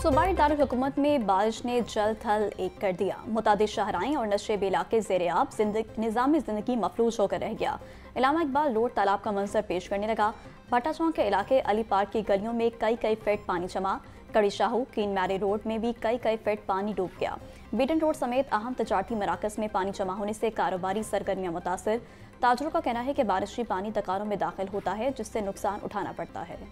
सूबाई दारुल हुकूमत में बारिश ने जल थल एक कर दिया। मुतादिद शाहराएं और नशेब इलाके ज़ेर-ए-आब निज़ामी ज़िंदगी मफलूज होकर रह गया। इलामा इकबाल रोड तालाब का मंजर पेश करने लगा। भट्टा चौक के इलाके अली पार्क की गलियों में कई फीट पानी जमा। कड़ी शाहू कीन मैरी रोड में भी कई फीट पानी डूब गया। बीडन रोड समेत अहम तजारती मराकज़ में पानी जमा होने से कारोबारी सरगर्मियां मुतासर। ताजरों का कहना है कि बारिशी पानी दकारों में दाखिल होता है, जिससे नुकसान उठाना पड़ता है।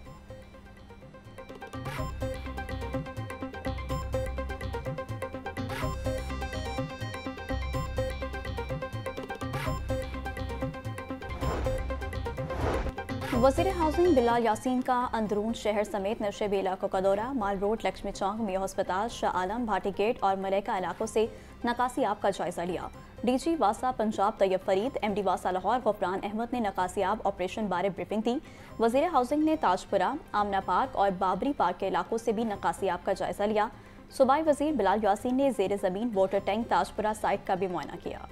वज़ीर हाउसिंग बिलाल यासीन का अंदरून शहर समेत नशेबी इलाकों का दौरा। माल रोड, लक्ष्मी चौक, मियां अस्पताल, शाह आलम, भाटी गेट और मलैका इलाकों से नकासी आब का जायजा लिया। डीजी वासा पंजाब तैयब फरीद, एमडी वासा लाहौर गफरान अहमद ने नकासी आब ऑपरेशन बारे ब्रीफिंग दी। वज़ीर हाउसिंग ने ताजपुरा, आमना पार्क और बाबरी पार्क के इलाकों से भी नकासी आब का जायजा लिया। सूबाई वज़ीर बिलाल यासीन ने ज़ेर ज़मीन वाटर टैंक ताजपुरा साइट का भी मुआयना किया।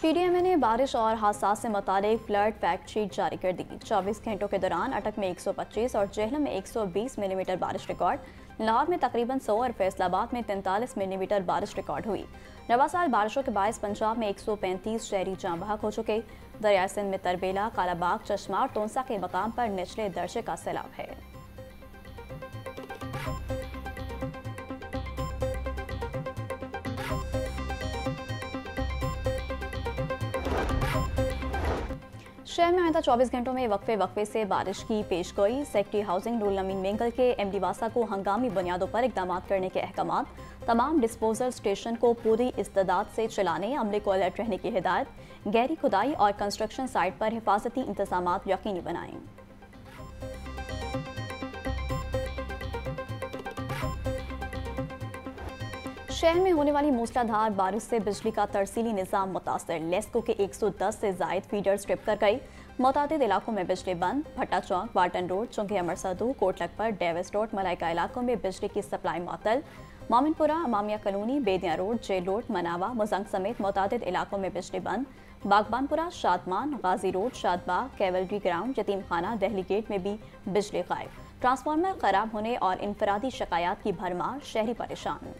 पीडीएमए ने बारिश और हादसा से मुतालिक फ्लड फैक्ट शीट जारी कर दी। 24 घंटों के दौरान अटक में 125 और जेहलम में 120 मिलीमीटर बारिश रिकॉर्ड। लाहौर में तकरीबन 100 और फैसलाबाद में 43 मिलीमीटर बारिश रिकॉर्ड हुई। रवा साल बारिशों के बायस पंजाब में 135 शहरी जाँ बहक हो चुके। दरिया सिंध में तरबेला, कालाबाग, चश्मा और तोंसा के मकाम पर निचले दर्जे का सैलाब है। शहर में आइंदा 24 घंटों में वक्फे से बारिश की पेशगोई। सेक्रेटरी हाउसिंग नूरुल अमीन मेंगल के एमडी वासा को हंगामी बुनियादों पर इकदाम करने के अहकाम। तमाम डिस्पोजल स्टेशन को पूरी इस्तेदाद से चलाने, अमले को अलर्ट रहने की हिदायत। गहरी खुदाई और कंस्ट्रक्शन साइट पर हिफाजती इंतजाम यकीनी बनाएं। शहर में होने वाली मूसलाधार बारिश से बिजली का तरसीली निज़ाम मुतासर। लेस्को के 110 से जायद फीडर स्ट्रिप कर गई। मुतादिद इलाकों में बिजली बंद। भट्टा चौक, वार्टन रोड, चुंगी अमरसदू, कोटलखपत, डेविस रोड, मलाइका इलाकों में बिजली की सप्लाई मुअत्तल। मोमिनपुरा, अमामिया कॉलोनी, बेदिया रोड, जेल रोड, मनावा, मुजंग समेत मुतादिद इलाकों में बिजली बंद। बागबानपुरा, शादमान, गाजी रोड, शादबाग, कैवलरी ग्राउंड, यतीम खाना, दहली गेट में भी बिजली गायब। ट्रांसफार्मर खराब होने और इनफरादी शिकायत की भरमार, शहरी परेशान।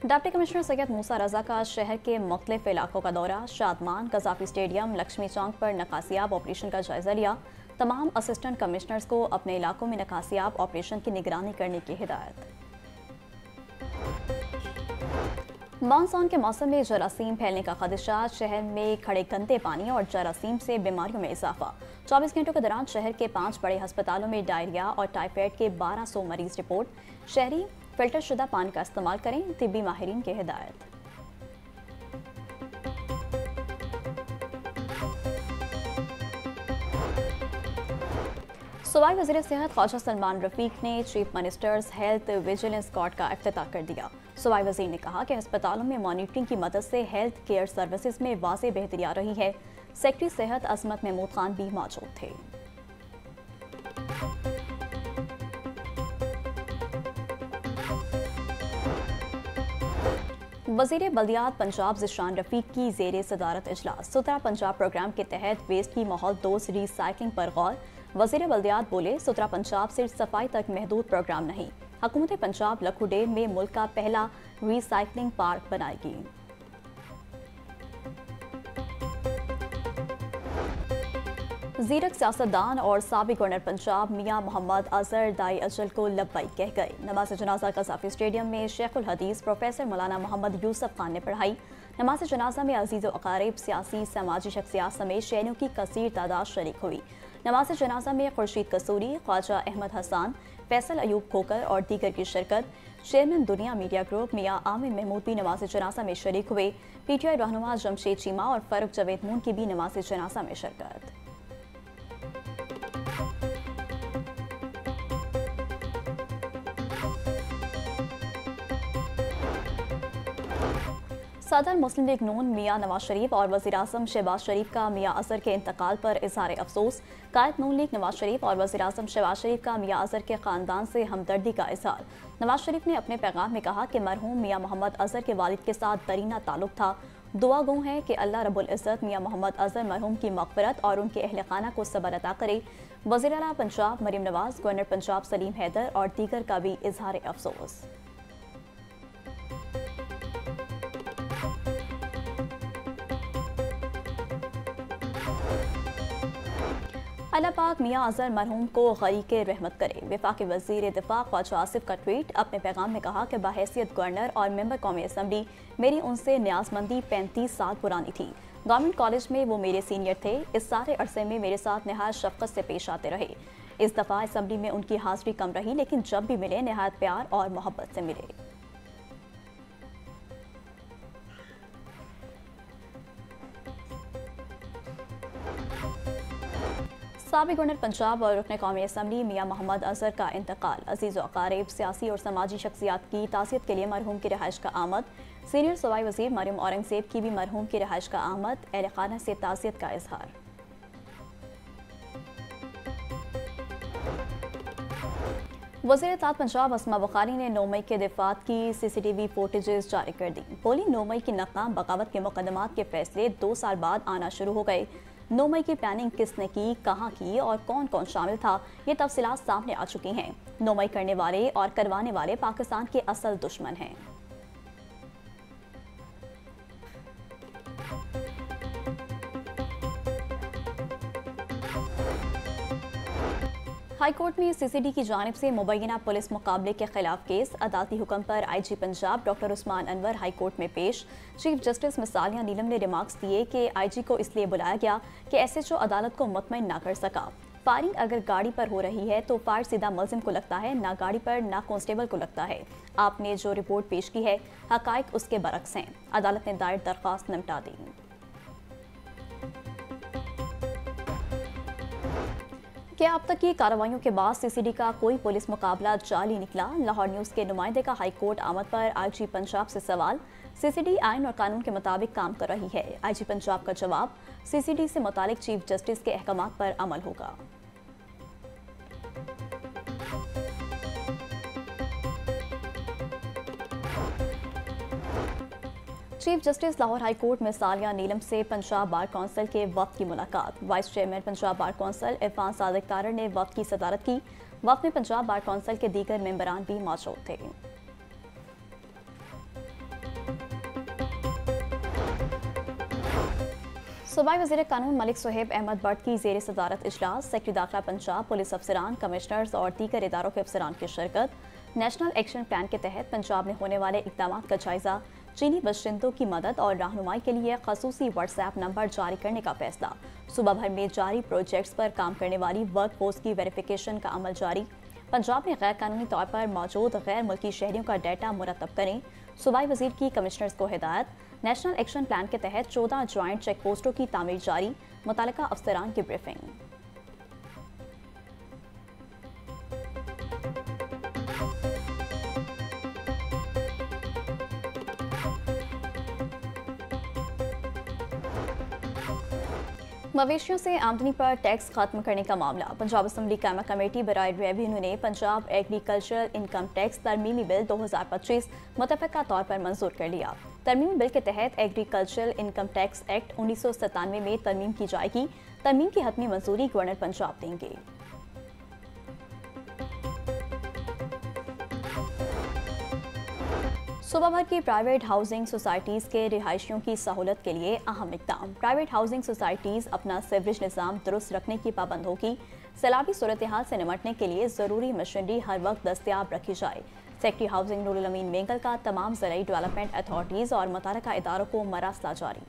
डिप्टी कमिश्नर सैयद मूसा रजा का शहर के मुख्तलिफ इलाकों का दौरा। शादमान, कजाफी स्टेडियम, लक्ष्मी चौक पर नकासियाब ऑपरेशन का जायजा लिया। तमाम असिस्टेंट कमिश्नर्स को अपने इलाकों में नकासियाब ऑपरेशन की निगरानी करने की हिदायत। मानसून के मौसम में जरासीम फैलने का खदशा। शहर में खड़े गंदे पानी और जरासीम से बीमारियों में इजाफा। 24 घंटों के दौरान शहर के 5 बड़े अस्पतालों में डायरिया और टाइफाइड के 1200 मरीज रिपोर्ट। शहरी फिल्टर शुदा पानी का इस्तेमाल करें, तिब्बी माहिरीन की हिदायत। सूबाई वज़ीर सेहत ख्वाजा सलमान रफीक ने chief ministers health vigilance squad का इफ्तिताह कर दिया। सूबाई वज़ीर ने कहा कि अस्पतालों में मॉनिटरिंग की मदद से हेल्थ केयर सर्विसेज में वाज़ेह बेहतरी आ रही है। सेक्रेटरी सेहत अजमत महमूद खान भी मौजूद थे। वज़ीर बल्दियात पंजाब ज़िशान रफ़ीक की ज़ेरे सदारत इजलास। सुथरा पंजाब प्रोग्राम के तहत वेस्ट की माहौल दोस्त रिसाइकलिंग पर गौर। वज़ीर बल्दियात बोले, सुथरा पंजाब सिर्फ सफाई तक महदूद प्रोग्राम नहीं, हुकूमत पंजाब लखुडेर में मुल्क का पहला रिसाइकलिंग पार्क बनाएगी। ज़ीरक सियासतदान और साबिक गवर्नर पंजाब मियां मोहम्मद अजहर दाई अजल को लब्बैक कह गए। नमाज जनाजा कज़ाफ़ी स्टेडियम में शेखुल हदीस प्रोफेसर मौलाना मोहम्मद यूसुफ खान ने पढ़ाई। नमाज जनाजा में अजीज़ व अकारीब, सियासी समाजी शख्सियात समेत शहरियों की कसीर तादाद शरीक हुई। नमाज जनाजा में खुर्शीद कसूरी, ख्वाजा अहमद हसन, फैसल अयूब खोकर और दीगर की शिरकत। चेयरमैन दुनिया मीडिया ग्रुप मियां आमिर महमूद भी नमाज जनाजा में शरीक हुए। PTI रहनुमा जमशेद चीमा और फ़ारूक जवेद मून की भी नमाज जनाजा में शिरकत। सदर मुस्लिम लीग नून मियां नवाज शरीफ और वज़ीर-ए-आज़म शहबाज शरीफ का मियां अज़हर के इंतकाल पर इज़हार अफसोस। कायद नून लीग नवाज शरीफ और वज़ीर-ए-आज़म शहबाज शरीफ का मियां अज़हर के ख़ानदान से हमदर्दी का इज़हार। नवाज शरीफ ने अपने पैगाम में कहा कि मरहूम मियां मोहम्मद अज़हर के वालिद के साथ दरीना ताल्लुक था। दुआ गो है कि अल्लाह रब्बुल इज़्ज़त मियां मोहम्मद अज़हर मरहूम की मग़फ़िरत और उनके अहल खाना को सब्र अता करे। वज़ीर आला पंजाब मरीम नवाज, गवर्नर पंजाब सलीम हैदर और दीगर का भी इज़हार अफसोस। अल्लाह पाक मियां अज़हर मरहूम को गरीक़े रहमत करे। वफाकी वज़ीर दिफ़ा ख्वाजा आसिफ का ट्वीट। अपने पैगाम में कहा कि बहैसियत गवर्नर और मेंबर कौमी असम्बली मेरी उनसे न्याज़मंदी 35 साल पुरानी थी। गवर्नमेंट कॉलेज में वो मेरे सीनियर थे। इस सारे अरसे में मेरे साथ नहायत शफ़क़त से पेश आते रहे। इस दफ़ा असम्बली में उनकी हाज़िरी कम रही, लेकिन जब भी मिले नहायत प्यार और मोहब्बत से मिले। साबिक़ गवर्नर पंजाब और रुकन कौमी असम्बली मियां मोहम्मद अज़हर का इंतकाल। अज़ीज़ व अक़ारिब, सियासी और समाजी शख्सियात की ताज़ियत के लिए मरहूम की रिहाइश का आमद। सीनियर सूबाई वज़ीर मरियम औरंगज़ेब की भी मरहूम की रिहाइश का आमद। अहल खाना से ताज़ियत का इज़हार। वज़ीर इत्तेहाद पंजाब अस्मा बुखारी ने 9 मई के दफ़ात की CCTV फुटेजेस जारी कर दी। बोली, 9 मई की नाकाम बगावत के मुकदमात के फैसले 2 साल बाद आना शुरू हो गए। 9 मई की प्लानिंग किसने की, कहाँ की और कौन कौन शामिल था, ये तफसीलात सामने आ चुकी हैं। 9 मई करने वाले और करवाने वाले पाकिस्तान के असल दुश्मन हैं। हाई कोर्ट में CCD की जानिब से मुबैना पुलिस मुकाबले के खिलाफ केस। अदालती हुक्म पर IG Punjab doctor Usman Anwar high court में पेश। चीफ जस्टिस मिसालिया नीलम ने रिमार्क्स दिए कि IG को इसलिए बुलाया गया कि SHO अदालत को मुतमईन ना कर सका। फायरिंग अगर गाड़ी पर हो रही है तो फायर सीधा मुलजिम को लगता है, ना गाड़ी पर, ना कांस्टेबल को लगता है। आपने जो रिपोर्ट पेश की है हकायक उसके बरक्स हैं। अदालत ने दायर दरख्वास्त निपटा दी। क्या अब तक की कार्रवाइयों के बाद CCD का कोई पुलिस मुकाबला जाली निकला? लाहौर न्यूज़ के नुमाइंदे का हाई कोर्ट आमद पर IG पंजाब से सवाल। CCD आइन और कानून के मुताबिक काम कर रही है। IG पंजाब का जवाब, CCD से मुतालिक चीफ जस्टिस के अहकामात पर अमल होगा। Chief justice Lahore high court मिसालिया नीलम से पंजाब बार कौंसिल के वक्त की मुलाकात। Vice chairman Punjab bar council Irfan Sadiq Tarar ने वक्त की सदारत की। वक्त में पंजाब बार कौंसिल के दीगर मेंबरान भी मौजूद थे। सूबाई वज़ीर कानून मलिक सुहेब अहमद बट की ज़ेर सदारत इजलास। सेक्रेटरी दाखिला पंजाब, पुलिस अफसरान, कमिश्नर्स और दीगर इदारों के अफसरान की शिरकत। नेशनल एक्शन प्लान के तहत पंजाब में होने वाले इक़दामात का जायजा। चीनी बशिंदों की मदद और रहनुमाई के लिए खसूसी WhatsApp नंबर जारी करने का फैसला। सूबा भर में जारी प्रोजेक्ट्स पर काम करने वाली वर्क फोर्स की वेरिफिकेशन का अमल जारी। पंजाब में गैर कानूनी तौर पर मौजूद गैर मुल्की शहरियों का डाटा मुरतब करें। सूबाई वजीर की कमिश्नर्स को हिदायत। नेशनल एक्शन प्लान के तहत 14 ज्वाइंट चेक पोस्टों की तामीर जारी। मुतल्लिका अफसरान की ब्रीफिंग। मवेशियों से आमदनी पर टैक्स खत्म करने का मामला। पंजाब असम्बली कायमा कमेटी बराए रेवेन्यू ने पंजाब एग्रीकल्चरल इनकम टैक्स तरमीमी बिल 2025 मुतफ़क़ा तौर पर मंजूर कर लिया। तरमीमी बिल के तहत एग्रीकल्चरल इनकम टैक्स एक्ट 1997 में तरमीम की जाएगी। तरमीम की हतमी मंजूरी गवर्नर पंजाब देंगे। सूबा भर की प्राइवेट हाउसिंग सोसाइटीज़ के रिहायशियों की सहूलत के लिए अहम इक़दाम। प्राइवेट हाउसिंग सोसाइटीज़ अपना सीवरेज निज़ाम दुरुस्त रखने की पाबंद होगी। सैलाबी सूरत हाल से निमटने के लिए ज़रूरी मशीनरी हर वक्त दस्तियाब रखी जाए। सेक्रेटरी हाउसिंग नूरुल अमीन मेंगल का तमाम ज़राई डेवलपमेंट अथॉरिटीज़ और मुतल्लिका इदारों को मरासला जारी।